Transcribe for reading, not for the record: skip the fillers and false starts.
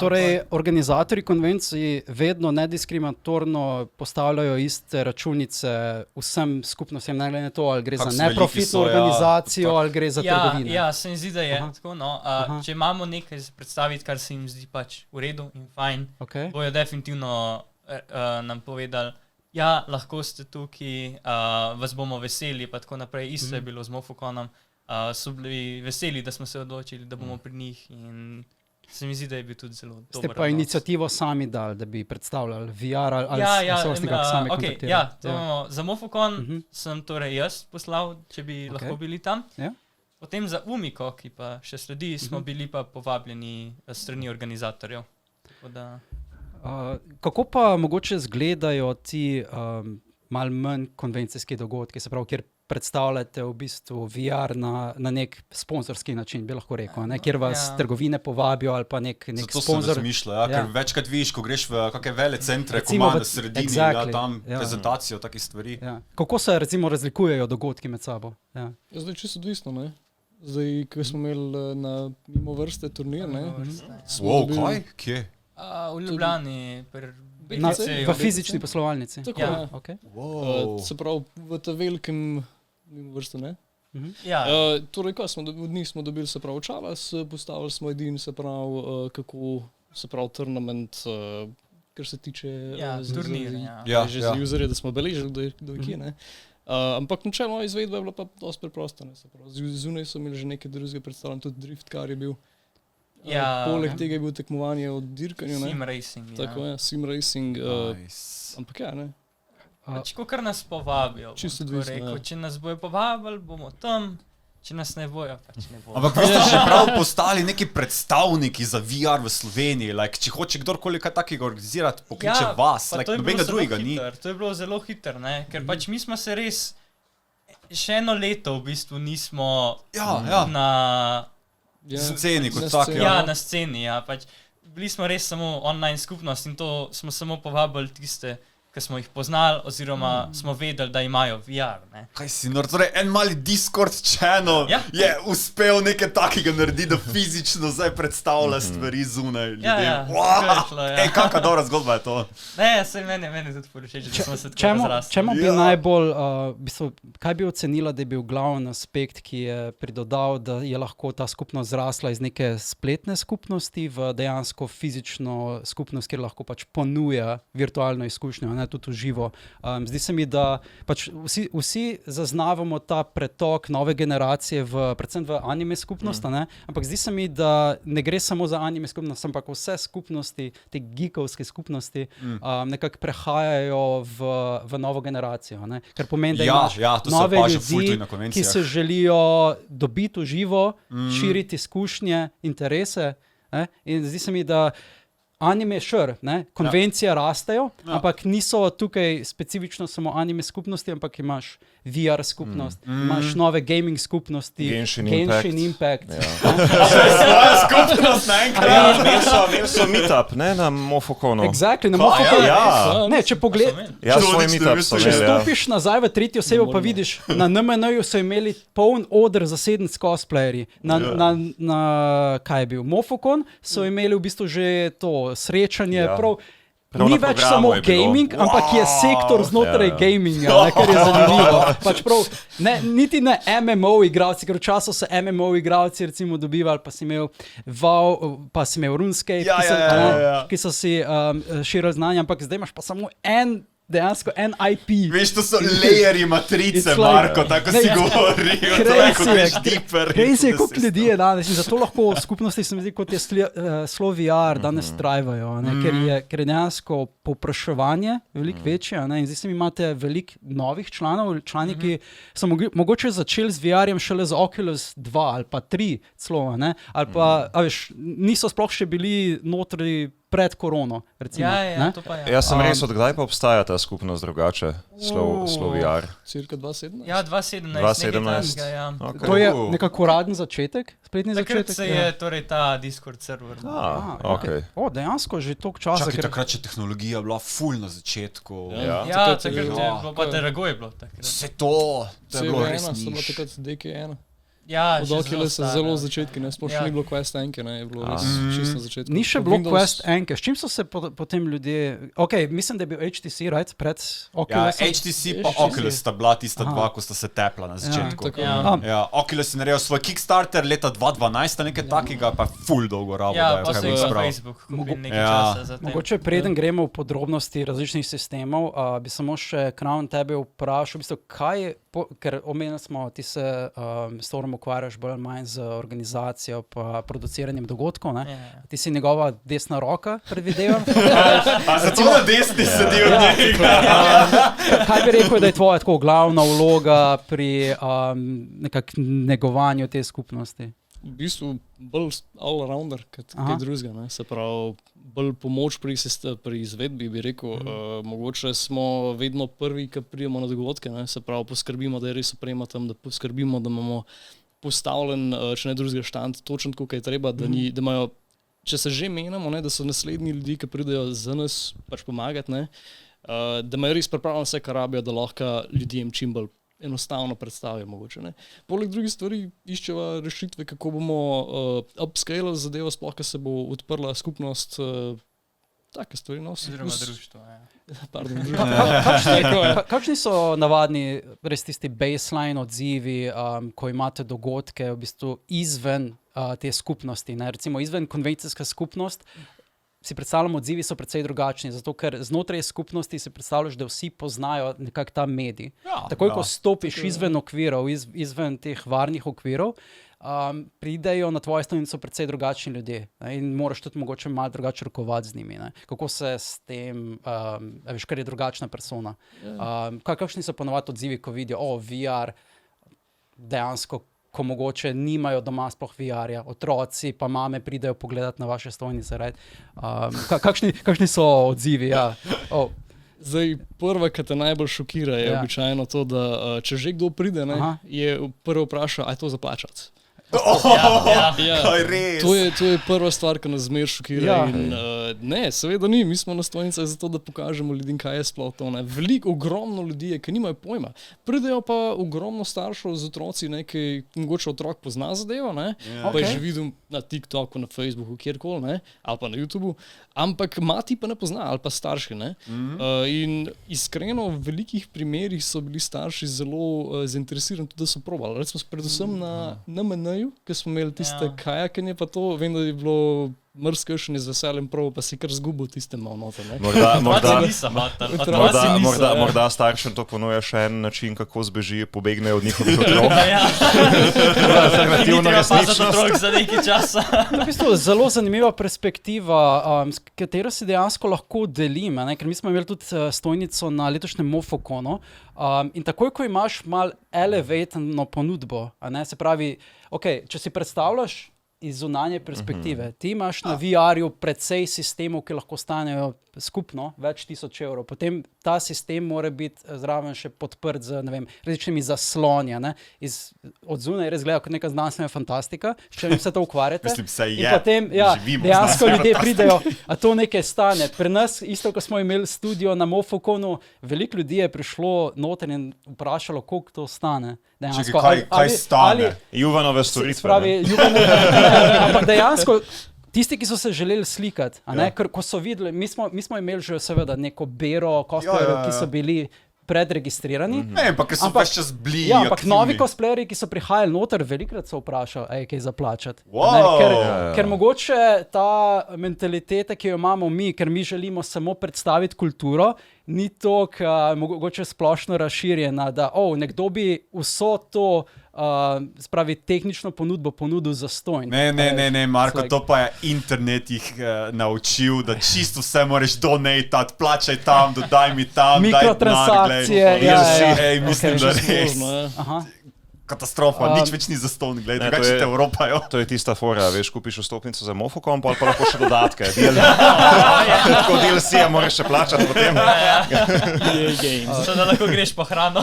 Torej, organizatorji konvencij vedno nediskriminatorno postavljajo iste računice vsem skupnostim, ne glede na to, ali gre za neprofitno organizacijo, ali gre za trgovine. Ja, se mi zdi, da je tako. No. Če imamo nekaj predstaviti, kar se jim zdi pač v redu in fajn, bojo definitivno nam povedali, ja, lahko ste tukaj, vas bomo veseli, pa tako naprej. Isto je bilo z Mofoconom. So bili veseli, da smo se odločili, da bomo pri njih in se mi zdi, da je bil tudi zelo dober. Ste pa inicijativo sami dali, da bi predstavljali VR ali sourcega sami kontaktirali? Ja, za Mofocon sem torej jaz poslal, če bi lahko bili tam. Potem za Umiko, ki pa še sledi, smo bili pa povabljeni strani organizatorjev. Kako pa mogoče izgledajo ti malo manj konvencijski dogodki, se pravi, kjer predstavljate v bistvu VR na nek sponzorski način, bi lahko rekel, kjer vas trgovine povabijo ali pa nek sponsor. Zato sem razmišljal, ker večkrat vidiš, ko greš v kakšne vele centre, ko ima na sredini, tam prezentacijo takih stvari. Kako se recimo razlikujejo dogodki med sabo? Zdaj čisto odvisno, ne? Zdaj, ko smo imeli na mimo vrste turnir, ne? Kaj? Kje? V Ljubljani, v fizični poslovalnici. Tako, se pravi, v ta velikem mimo vrste, ne? Torej, kaj smo od njih smo dobili, se pravi, čalas, postavili smo edin, se pravi, kako, se pravi, tournament, kar se tiče turnir, že za userje, da smo beležili, kdo je kje, ne? Ampak načelno izvedba je bila pa dosti preprosta, ne? Se pravi, zunaj so imeli že nekaj drugega predstavljeno, tudi drift, kar je bil. Poleg tega je bil tekmovanje od dirkanju, ne? Sim racing, Tako je, sim racing. Ampak ne? Ko kar nas povabijo. Čisto odvisno, Če nas bojo povabili, bomo tam. Če nas ne bojo, pač ne bojo. Ampak vi ste že prav postali neki predstavniki za VR v Sloveniji. Če hoče kdorkoli kaj takega organizirati, pokliče vas. Nobenega drugega ni. To je bilo zelo hitro, ne? Ker pač mi smo se res še eno leto v bistvu nismo na sceni kot tak. Na sceni, pač bili smo res samo online skupnost in to smo samo povabili tiste, ki smo jih poznali, oziroma smo vedeli, da imajo VR, ne. Kaj si, torej en mali Discord channel je uspel nekaj takega narediti, da fizično zdaj predstavlja stvari zunaj ljudem. Kakva dobra zgodba je to. Ne, saj meni tudi všeč, da smo se tako razrasli. Čemu bi najbolj, kaj bi ocenila, da je bil glavni aspekt, ki je pridodal, da je lahko ta skupnost zrasla iz neke spletne skupnosti v dejansko fizično skupnost, kjer lahko pač ponuja virtualno izkušnjo, ne, tudi v živo. Zdi se mi, da pač vsi zaznavamo ta pretok nove generacije predvsem v anime skupnost, ampak zdi se mi, da ne gre samo za anime skupnost, ampak vse skupnosti, te geekovske skupnosti, nekako prehajajo v novo generacijo, ne? Ker pomeni, da imaš nove ljudi, ki se želijo dobiti v živo, širiti izkušnje, interese, in zdi se mi, da anime konvencije rastejo, ampak niso tukaj specifično samo anime skupnosti, ampak imaš VR skupnost, imaš nove gaming skupnosti, Genshin Impact. Svoja skupnost naenkrat. Imeli so meetup, ne, na Mofoconu. Exactly, na Mofoconu. Ne, če če stopiš nazaj v tretjo osebo, pa vidiš, na NMN-ju so imeli poln oder zasednic cosplayerji. Na kaj je bil? Mofocon so imeli v bistvu že to srečanje, ni več samo gaming, ampak je sektor znotraj gaminga, kar je zanimivo. Pač niti ne MMO igralci, ker včasih so MMO igralci recimo dobivali, pa si imel WoW, pa si imel RuneScape, ki so si širili znanja, ampak zdaj imaš pa samo dejansko en IP. Veš, to so layeri matrice, Marko, tako si govoril. Crazy je, koliko ljudi je danes in zato lahko v skupnosti, se mi zdi, kot je Slow VR, danes trajvajo, ker je dejansko povpraševanje veliko večje, in zdaj se mi imate veliko novih člani, ki so mogoče začeli z VR-jem šele z Oculus 2 ali pa 3 celo, ali pa, niso sploh še bili notri pred korono, recimo. To pa je. Jaz sem res, odkdaj pa obstaja ta skupnost drugače, Slow VR? Cirka 2017. Ja, 2017. To je nekako uraden začetek, spletni začetek? Takrat se je torej ta Discord server. Dejansko že toliko časa. Čakaj, takrat še tehnologija bila ful na začetku. Takrat je bilo, pa drago je bilo takrat. Vse to je bilo res niš. Takrat DK1. Od Oculusa zelo začetki, sploh še ni bilo Quest Enke, je bilo čisto začetki. Ni še bilo Quest Enke. S čim so se potem ljudje... Mislim, da je bil HTC, right, pred Oculusom. HTC pa Oculus sta bila tista dva, ko sta se tepla na začetku. Oculus je naredil svoj Kickstarter leta 2012, nekaj takega, pa ful dolgo rabo. Pa se je Facebook kupil nekaj časa za tem. Mogoče preden gremo v podrobnosti različnih sistemov, bi samo še Crown tebe vprašal, v bistvu, kaj je, ker omenili smo, ti se s Torom ukvarjaš bolj manj z organizacijo pa produciranjem dogodkov, ne? Ti si njegova desna roka, predvidevam. Zato na desni sedi od njega. Kaj bi rekel, da je tvoja tako glavna vloga pri negovanju te skupnosti? V bistvu bolj all-rounder, kaj drugega, se pravi, bolj pomoč pri izvedbi, bi rekel. Mogoče smo vedno prvi, ki pridemo na dogodke, se pravi, poskrbimo, da je res oprema tam, da poskrbimo, da imamo postavljen, če ne drugega štand, točno tako, kaj je treba, da imajo, če se že menimo, da so naslednji ljudi, ki pridejo za nas pač pomagati, da imajo res pripravljeno vse, kar rabijo, da lahko ljudem čim bolj enostavno predstavijo mogoče. Poleg drugih stvari iščeva rešitve, kako bomo upscale zadevo, sploh, ko se bo odprla skupnost, take stvari. Oziroma društvo, Pardon, društvo. Kakšni so navadni, res tisti baseline odzivi, ko imate dogodke v bistvu izven te skupnosti, ne? Recimo izven konvencijska skupnost, si predstavljamo, odzivi so precej drugačni, zato ker znotraj skupnosti si predstavljaš, da vsi poznajo nekak ta medij. Takoj, ko stopiš izven okvirov, izven teh varnih okvirov, pridejo na tvojo stojnico precej drugačni ljudje, ne? In moraš tudi mogoče malo drugače rokovati z njimi. Ne? Kako se s tem, veš, kar je drugačna persona. Kakšni so ponovadi odzivi, ko vidijo, VR dejansko, ko mogoče nimajo doma sploh VR-ja, otroci pa mame pridejo pogledati na vaše stojnice. Right? Kakšni so odzivi? Zdaj, prva, ki te najbolj šokira, je običajno to, da če že kdo pride, je prvo vpraša, a je to za plačati? To je prva stvar, ki nas zmer šokira. Ne, seveda ni, mi smo na stojnicah zato, da pokažemo ljudem, kaj je sploh to. Ogromno ljudi je, ki nimajo pojma. Pridejo pa ogromno staršev z otroci, ki mogoče otrok pozna zadevo, pa je že videl na TikToku, na Facebooku, kjerkoli, ali pa na YouTubu, ampak mati pa ne pozna, ali pa starši. In iskreno, v velikih primerih so bili starši zelo zainteresirani tudi, da so probali. Recimo predvsem na MN-ju, ki smo imeli tiste kajakanje, pa to, vem, da je bilo mrzkešen z veseljem prav, pa si kar zgubil tiste malo noter. Morda staršem to ponuja še en način, kako zbeži, pobegnejo od njihovih otrok. Alternativno resničnost. Za nekaj časa. V bistvu zelo zanimiva perspektiva, s katero se dejansko lahko delim, ker mi smo imeli tudi stojnico na letošnjem Mofoconu, in takoj, ko imaš malo elevatno ponudbo, se pravi, če si predstavljaš iz zunanje perspektive, ti imaš na VR-ju precej sistemov, ki lahko stanejo skupno več tisoč evrov. Potem ta sistem mora biti zraven še podprt z, ne vem, različnimi zasloni. Od zunaj res gleda kot neka znanstvena fantastika, s čim se to ukvarjate. Mislim, se je. In potem, dejansko ljudje pridejo, a to nekaj stane. Pri nas, isto, ko smo imeli studio na Mofoconu, veliko ljudi je prišlo noter in vprašalo, koliko to stane. Dejansko, kaj stane? Juvanove storitve. Spravi, ampak dejansko, tisti, ki so se želeli slikati, ker ko so videli, mi smo imeli že seveda neko bero cosplayerjev, ki so bili predregistrirani. Ne, ampak ki so več čas bili ampak novi cosplayerji, ki so prihajali noter, velikrat so vprašali, kaj zaplačati. Ker mogoče ta mentaliteta, ki jo imamo mi, ker mi želimo samo predstaviti kulturo, ni toliko mogoče splošno razširjena, da nekdo bi vso to spravi tehnično ponudbo ponudil za stojn. Ne, Marko, to pa je internet jih naučil, da čisto vse moraš donatati, plačaj tam, dodaj mi tam, mikrotransakcije, mislim, da res. Katastrofa, nič več ni za stojn, gledaj, drugače te Evropajo. To je tista fora, veš, kupiš vstopnico za Mofocon, pa lahko še dodatke. Tako DLC-ja moraš še plačati potem. Zato da lahko greš po hrano.